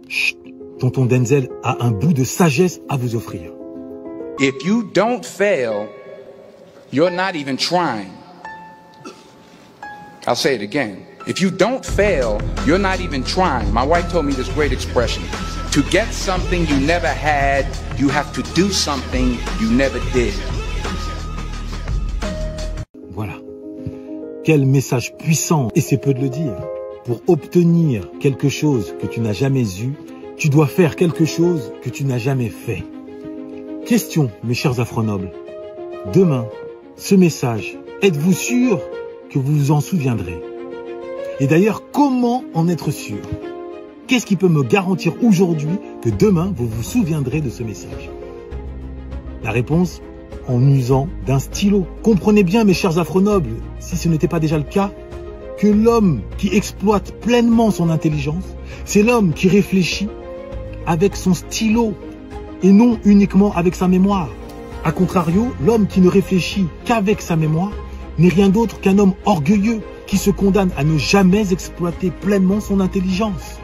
Chut, tonton Denzel a un bout de sagesse à vous offrir. If you don't fail, you're not even trying. I'll say it again. If you don't fail, you're not even trying. My wife told me this great expression. To get something you never had, you have to do something you never did. Voilà. Quel message puissant, et c'est peu de le dire. Pour obtenir quelque chose que tu n'as jamais eu, tu dois faire quelque chose que tu n'as jamais fait. Question, mes chers afronobles. Demain, ce message, êtes-vous sûr que vous vous en souviendrez? Et d'ailleurs, comment en être sûr? Qu'est-ce qui peut me garantir aujourd'hui que demain, vous vous souviendrez de ce message? La réponse, en usant d'un stylo. Comprenez bien, mes chers afronobles, si ce n'était pas déjà le cas, que l'homme qui exploite pleinement son intelligence, c'est l'homme qui réfléchit avec son stylo et non uniquement avec sa mémoire. A contrario, l'homme qui ne réfléchit qu'avec sa mémoire n'est rien d'autre qu'un homme orgueilleux qui se condamne à ne jamais exploiter pleinement son intelligence,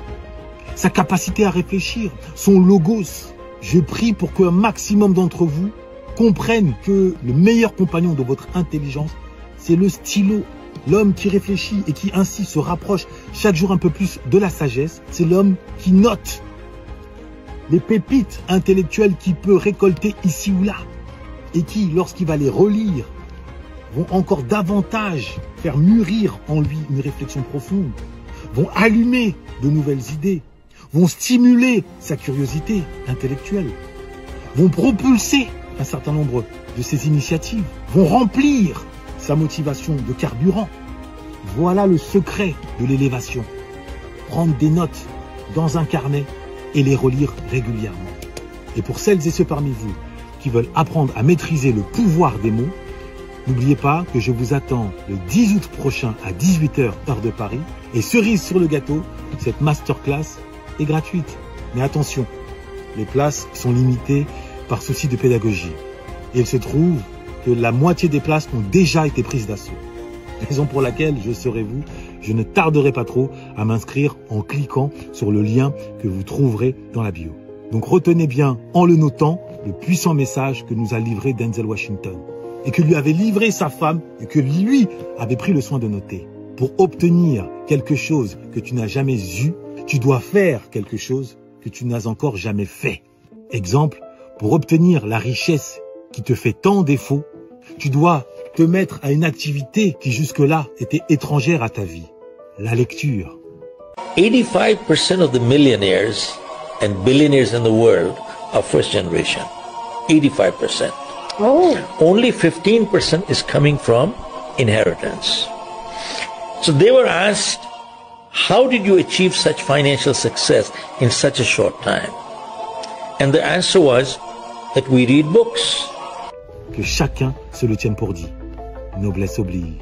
sa capacité à réfléchir, son logos. Je prie pour qu'un maximum d'entre vous comprennent que le meilleur compagnon de votre intelligence, c'est le stylo. L'homme qui réfléchit et qui ainsi se rapproche chaque jour un peu plus de la sagesse, c'est l'homme qui note les pépites intellectuelles qu'il peut récolter ici ou là et qui, lorsqu'il va les relire, vont encore davantage faire mûrir en lui une réflexion profonde, vont allumer de nouvelles idées, vont stimuler sa curiosité intellectuelle, vont propulser un certain nombre de ses initiatives, vont remplir sa motivation de carburant. Voilà le secret de l'élévation. Prendre des notes dans un carnet et les relire régulièrement. Et pour celles et ceux parmi vous qui veulent apprendre à maîtriser le pouvoir des mots, n'oubliez pas que je vous attends le 10 août prochain à 18 h heure de Paris. Et cerise sur le gâteau, cette masterclass est gratuite. Mais attention, les places sont limitées par souci de pédagogie. Et il se trouve que la moitié des places ont déjà été prises d'assaut. Raison pour laquelle, je serai vous, je ne tarderai pas trop à m'inscrire en cliquant sur le lien que vous trouverez dans la bio. Donc retenez bien, en le notant, le puissant message que nous a livré Denzel Washington et que lui avait livré sa femme et que lui avait pris le soin de noter. Pour obtenir quelque chose que tu n'as jamais eu, tu dois faire quelque chose que tu n'as encore jamais fait. Exemple, pour obtenir la richesse qui te fait tant défaut, tu dois te mettre à une activité qui jusque-là était étrangère à ta vie, la lecture. 85% of the millionaires and billionaires in the world are first generation. 85%. Oh. Only 15% is coming from inheritance. So they were asked, how did you achieve such financial success in such a short time? And the answer was that we read books. Que chacun se le tienne pour dit. Noblesse oblige.